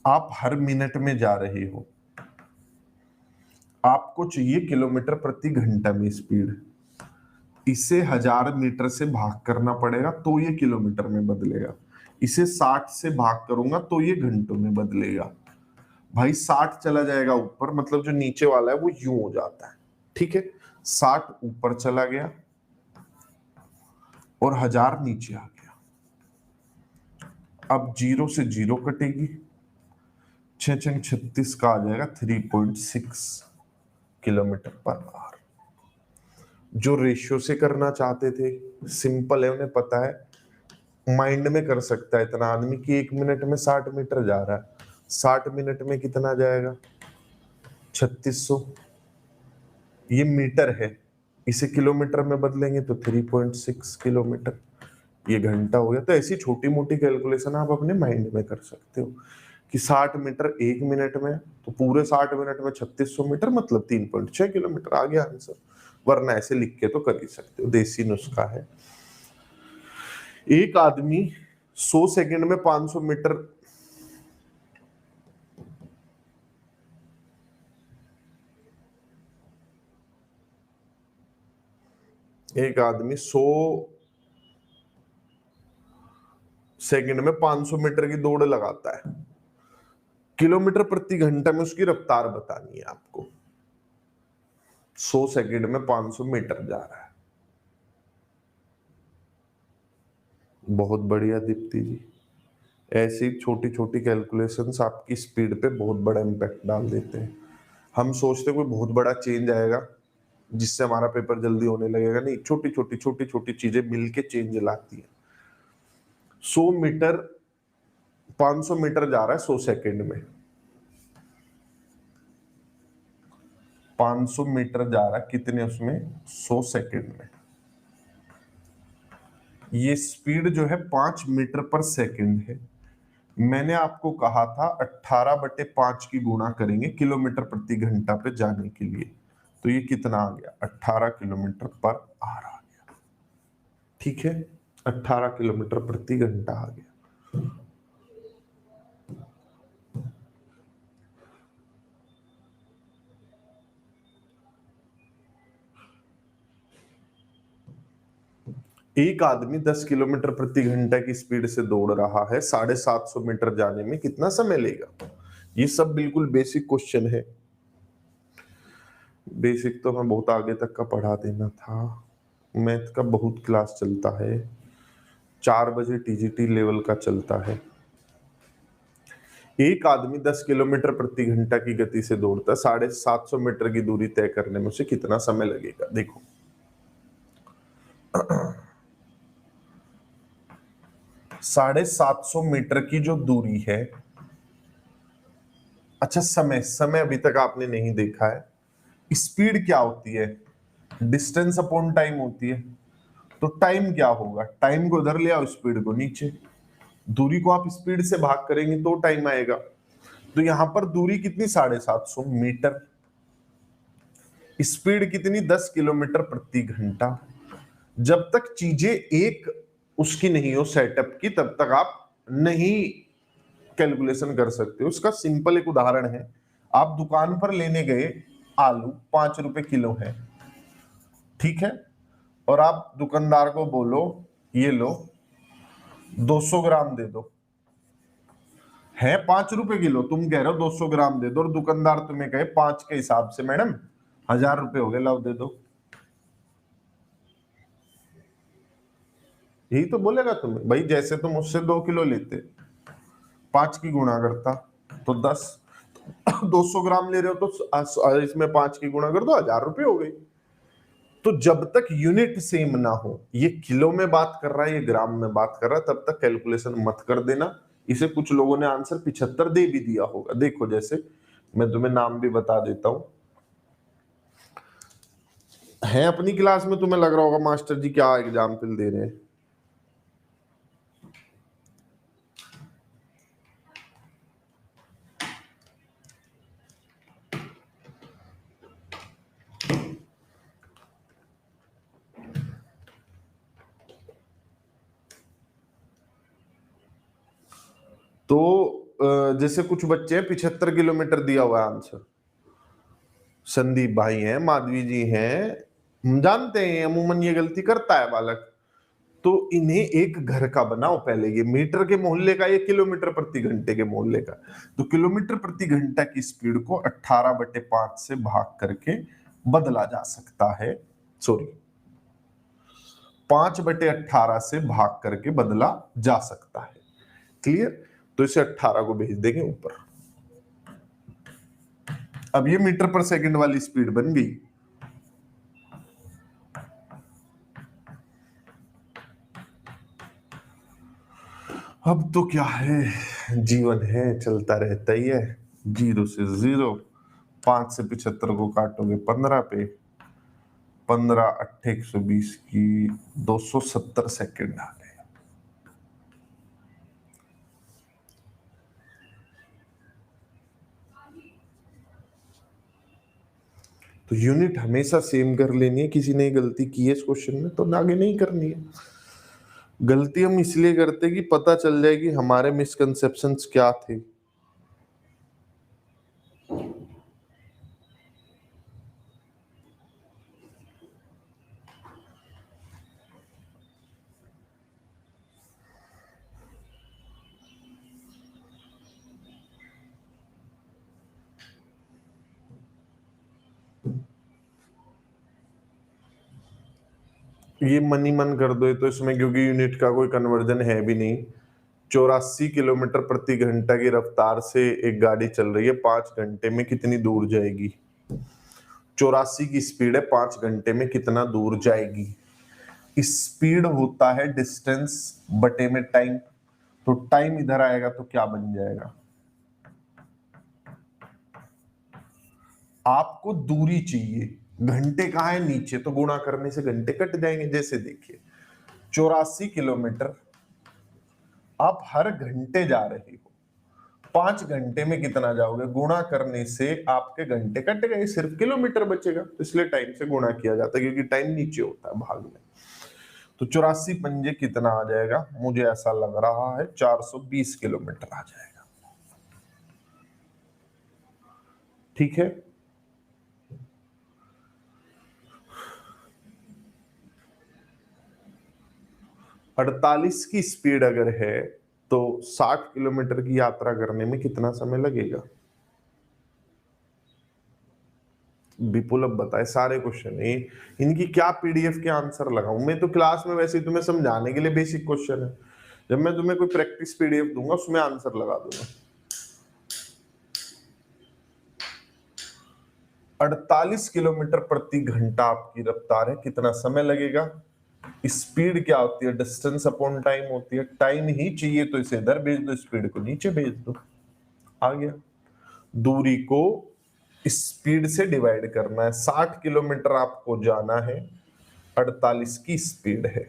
[SPEAKER 1] आप हर मिनट में जा रहे हो, आपको चाहिए किलोमीटर प्रति घंटा में स्पीड। इसे 1000 मीटर से भाग करना पड़ेगा तो ये किलोमीटर में बदलेगा। इसे 60 से भाग करूंगा तो ये घंटों में बदलेगा। भाई 60 चला जाएगा ऊपर, मतलब जो नीचे वाला है वो यूं हो जाता है, ठीक है। 60 ऊपर चला गया और 1000 नीचे आ गया। अब 0 से 0 कटेगी, 6 36 का आ जाएगा 3.6 किलोमीटर पर आवर। जो रेशियो से करना चाहते थे, सिंपल है, उन्हें पता है, माइंड में कर सकता है इतना आदमी कि 1 मिनट में 60 मीटर जा रहा है, 60 मिनट में कितना जाएगा, 3600। ये मीटर है, इसे किलोमीटर में बदलेंगे तो 3.6 किलोमीटर, ये घंटा हो गया। तो ऐसी छोटी मोटी कैलकुलेशन आप अपने माइंड में कर सकते हो कि 60 मीटर 1 मिनट में, तो पूरे 60 मिनट में 3600 मीटर, मतलब 3.6 किलोमीटर, आ गया आंसर। वरना ऐसे लिख के तो कर ही सकते हो, देसी नुस्खा है। एक आदमी 100 सेकंड में 500 मीटर, एक आदमी 100 सेकंड में 500 मीटर की दौड़ लगाता है। किलोमीटर प्रति घंटा में उसकी रफ्तार बतानी है आपको। 100 सेकंड में 500 मीटर जा रहा है। बहुत बढ़िया दीप्ति जी, ऐसी छोटी छोटी कैलकुलेशंस आपकी स्पीड पे बहुत बड़ा इम्पैक्ट डाल देते हैं। हम सोचते कोई बहुत बड़ा चेंज आएगा जिससे हमारा पेपर जल्दी होने लगेगा, नहीं, छोटी छोटी चीजें मिलके चेंज लाती है। 100 मीटर 500 मीटर जा रहा है 100 सेकंड में, 500 मीटर जा रहा कितने उसमें 100 सेकंड में। ये स्पीड जो है 5 मीटर पर सेकंड है। मैंने आपको कहा था 18/5 की गुणा करेंगे किलोमीटर प्रति घंटा पे जाने के लिए, तो ये कितना आ गया 18 किलोमीटर पर आवर आ गया। ठीक है, 18 किलोमीटर प्रति घंटा आ गया। एक आदमी 10 किलोमीटर प्रति घंटा की स्पीड से दौड़ रहा है, 750 मीटर जाने में कितना समय लेगा। ये सब बिल्कुल बेसिक क्वेश्चन है। बेसिक तो मैं बहुत आगे तक का पढ़ा देना था, मैथ का बहुत क्लास चलता है, 4 बजे टीजीटी लेवल का चलता है। एक आदमी 10 किलोमीटर प्रति घंटा की गति से दौड़ता है, 750 मीटर की दूरी तय करने में उसे कितना समय लगेगा। देखो 750 मीटर की जो दूरी है, अच्छा समय अभी तक आपने नहीं देखा है। स्पीड क्या होती है, डिस्टेंस अपॉन टाइम होती है, तो टाइम क्या होगा, टाइम को उधर ले आओ, स्पीड को नीचे। दूरी को आप स्पीड से भाग करेंगे तो टाइम आएगा। तो यहां पर दूरी कितनी 750 मीटर, स्पीड कितनी 10 किलोमीटर प्रति घंटा। जब तक चीजें एक उसकी नहीं हो सेटअप की, तब तक आप नहीं कैलकुलेशन कर सकते हो। उसका सिंपल एक उदाहरण है, आप दुकान पर लेने गए, आलू 5 रुपए किलो है, ठीक है, और आप दुकानदार को बोलो ये लो 200 ग्राम दे दो, है 5 रुपए किलो, तुम कह रहे हो 200 ग्राम दे दो, और दुकानदार तुम्हें कहे 5 के हिसाब से मैडम 1000 रुपए हो गए, लाओ दे दो, यही तो बोलेगा तुम्हें। भाई जैसे तुम उससे 2 किलो लेते, 5 की गुणा करता तो 10, 200 ग्राम ले रहे हो तो इसमें 5 की गुणा कर दो, 1000 रुपए हो गई। तो जब तक यूनिट सेम ना हो, ये किलो में बात कर रहा है, ये ग्राम में बात कर रहा है, तब तक कैलकुलेशन मत कर देना। इसे कुछ लोगों ने आंसर 75 दे भी दिया होगा। देखो जैसे मैं तुम्हें नाम भी बता देता हूं, है अपनी क्लास में, तुम्हें लग रहा होगा मास्टर जी क्या एग्जाम्पल दे रहे हैं। तो जैसे कुछ बच्चे हैं 75 किलोमीटर दिया हुआ है आंसर, संदीप भाई हैं, माधवी जी हैं, हम जानते हैं अमूमन ये गलती करता है बालक। तो इन्हें एक घर का बनाओ पहले, ये मीटर के मोहल्ले का, ये किलोमीटर प्रति घंटे के मोहल्ले का। तो किलोमीटर प्रति घंटा की स्पीड को 18/5 से भाग करके बदला जा सकता है, सॉरी 5/18 से भाग करके बदला जा सकता है। क्लियर, तो इसे 18 को भेज देंगे ऊपर। अब ये मीटर पर सेकंड वाली स्पीड बन गई। अब तो क्या है, जीवन है, चलता रहता ही है, 0 से 0। 5 से 75 को काटोगे 15 पे, 15 8 120 की 270 सेकंड आ गए। तो यूनिट हमेशा सेम कर लेनी है। किसी ने गलती की है इस क्वेश्चन में तो आगे नहीं करनी है। गलती हम इसलिए करते कि पता चल जाए कि हमारे मिसकंसेप्शंस क्या थे। ये मन ही मन कर दो तो इसमें, क्योंकि यूनिट का कोई कन्वर्जन है भी नहीं। 84 किलोमीटर प्रति घंटा की रफ्तार से एक गाड़ी चल रही है, 5 घंटे में कितनी दूर जाएगी। 84 की स्पीड है, 5 घंटे में कितना दूर जाएगी। स्पीड होता है डिस्टेंस बटे में टाइम, तो टाइम इधर आएगा तो क्या बन जाएगा, आपको दूरी चाहिए, घंटे कहाँ है नीचे, तो गुणा करने से घंटे कट जाएंगे। जैसे देखिए 84 किलोमीटर आप हर घंटे जा रहे हो, 5 घंटे में कितना जाओगे, गुणा करने से आपके घंटे कट गए, सिर्फ किलोमीटर बचेगा। तो इसलिए टाइम से गुणा किया जाता है, क्योंकि टाइम नीचे होता है भाग में। तो 84 पंजे कितना आ जाएगा, मुझे ऐसा लग रहा है 420 किलोमीटर आ जाएगा। ठीक है, अड़तालीस की स्पीड अगर है तो 60 किलोमीटर की यात्रा करने में कितना समय लगेगा। विपुल अब बताए सारे क्वेश्चन, इनकी क्या पीडीएफ के आंसर लगाऊं मैं, तो क्लास में वैसे ही तुम्हें समझाने के लिए बेसिक क्वेश्चन है, जब मैं तुम्हें कोई प्रैक्टिस पीडीएफ दूंगा उसमें आंसर लगा दूंगा। 48 किलोमीटर प्रति घंटा आपकी रफ्तार है, कितना समय लगेगा। स्पीड क्या होती है, डिस्टेंस अपॉन टाइम होती है, टाइम ही चाहिए तो इसे इधर भेज दो, स्पीड को नीचे भेज दो, आ गया। दूरी को स्पीड से डिवाइड करना है, 60 किलोमीटर आपको जाना है, 48 की स्पीड है,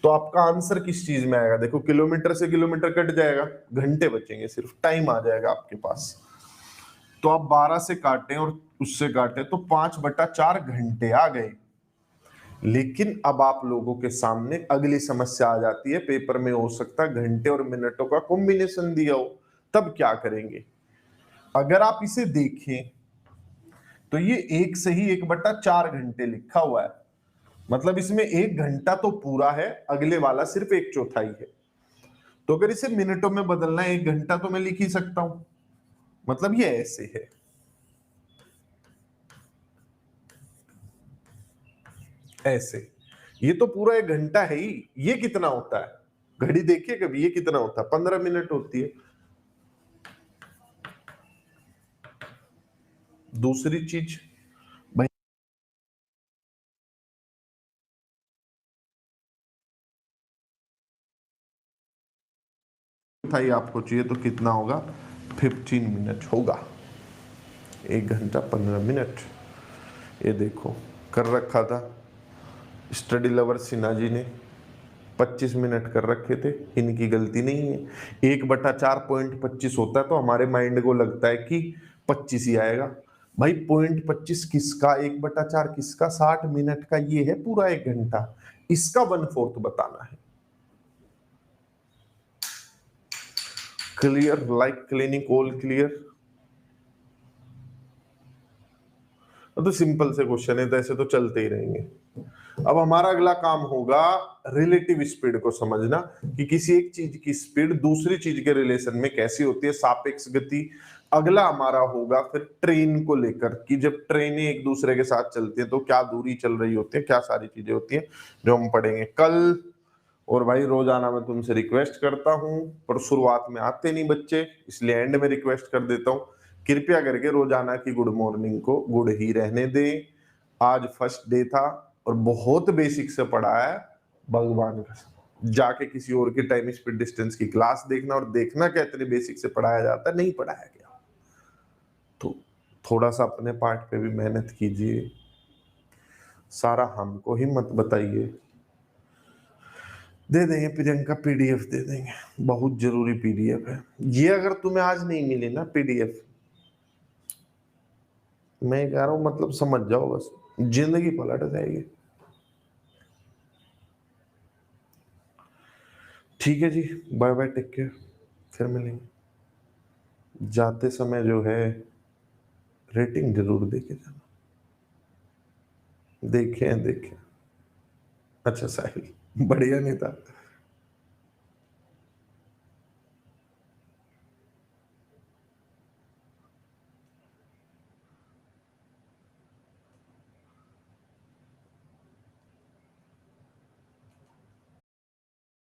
[SPEAKER 1] तो आपका आंसर किस चीज में आएगा, देखो किलोमीटर से किलोमीटर कट जाएगा, घंटे बचेंगे, सिर्फ टाइम आ जाएगा आपके पास। तो आप 12 से काटें और उससे काटें तो 5/4 घंटे आ गए। लेकिन अब आप लोगों के सामने अगली समस्या आ जाती है, पेपर में हो सकता है घंटे और मिनटों का कॉम्बिनेशन दिया हो, तब क्या करेंगे। अगर आप इसे देखें तो ये 1 से ही 1/4 घंटे लिखा हुआ है, मतलब इसमें 1 घंटा तो पूरा है, अगले वाला सिर्फ 1/4 है। तो अगर इसे मिनटों में बदलना है, 1 घंटा तो मैं लिख ही सकता हूं, मतलब ये ऐसे है, ऐसे। ये तो पूरा 1 घंटा है ही, ये कितना होता है, घड़ी देखिए कभी, ये कितना होता है, 15 मिनट होती है। दूसरी चीज भाई, आपको चाहिए तो कितना होगा, 15 मिनट होगा, 1 घंटा 15 मिनट। ये देखो कर रखा था स्टडी लवर सिन्हा जी ने, 25 मिनट कर रखे थे, इनकी गलती नहीं है। 1/4 होता है तो हमारे माइंड को लगता है कि 25 ही आएगा। भाई 0.25 किसका, 1/4 किसका, 60 मिनट का, ये है पूरा 1 घंटा, इसका 1/4 बताना है। Clear, like clinic, all clear. तो सिंपल से क्वेश्चन है, तो ऐसे तो चलते ही रहेंगे। अब हमारा अगला काम होगा रिलेटिव स्पीड को समझना, कि किसी एक चीज की स्पीड दूसरी चीज के रिलेशन में कैसी होती है, सापेक्ष गति। अगला हमारा होगा फिर ट्रेन को लेकर, कि जब ट्रेनें एक दूसरे के साथ चलती हैं तो क्या दूरी चल रही होती है, क्या सारी चीजें होती हैं, जो हम पढ़ेंगे कल। और भाई रोजाना मैं तुमसे रिक्वेस्ट करता हूं, पर शुरुआत में आते नहीं बच्चे, इसलिए एंड में रिक्वेस्ट कर देता हूं, कृपया करके रोजाना की गुड मॉर्निंग को गुड ही रहने दें। आज फर्स्ट डे था और बहुत बेसिक से पढ़ा है, भगवान का जाके किसी और के टाइम स्पीड डिस्टेंस की क्लास देखना और देखना क्या इतने बेसिक से पढ़ाया जाता है, नहीं पढ़ाया गया। तो थोड़ा सा अपने पार्ट पे भी मेहनत कीजिए, सारा हमको ही मत बताइए। दे देंगे प्रियंका, पीडीएफ दे देंगे, बहुत जरूरी पीडीएफ है ये। अगर तुम्हें आज नहीं मिली ना पीडीएफ, मैं कह रहा हूं मतलब समझ जाओ, बस जिंदगी पलट जाएगी। ठीक है जी, बाय बाय, टेक केयर, फिर मिलेंगे। जाते समय जो है रेटिंग जरूर देके जाना। देखें देखें, अच्छा साहिल बढ़िया नहीं था।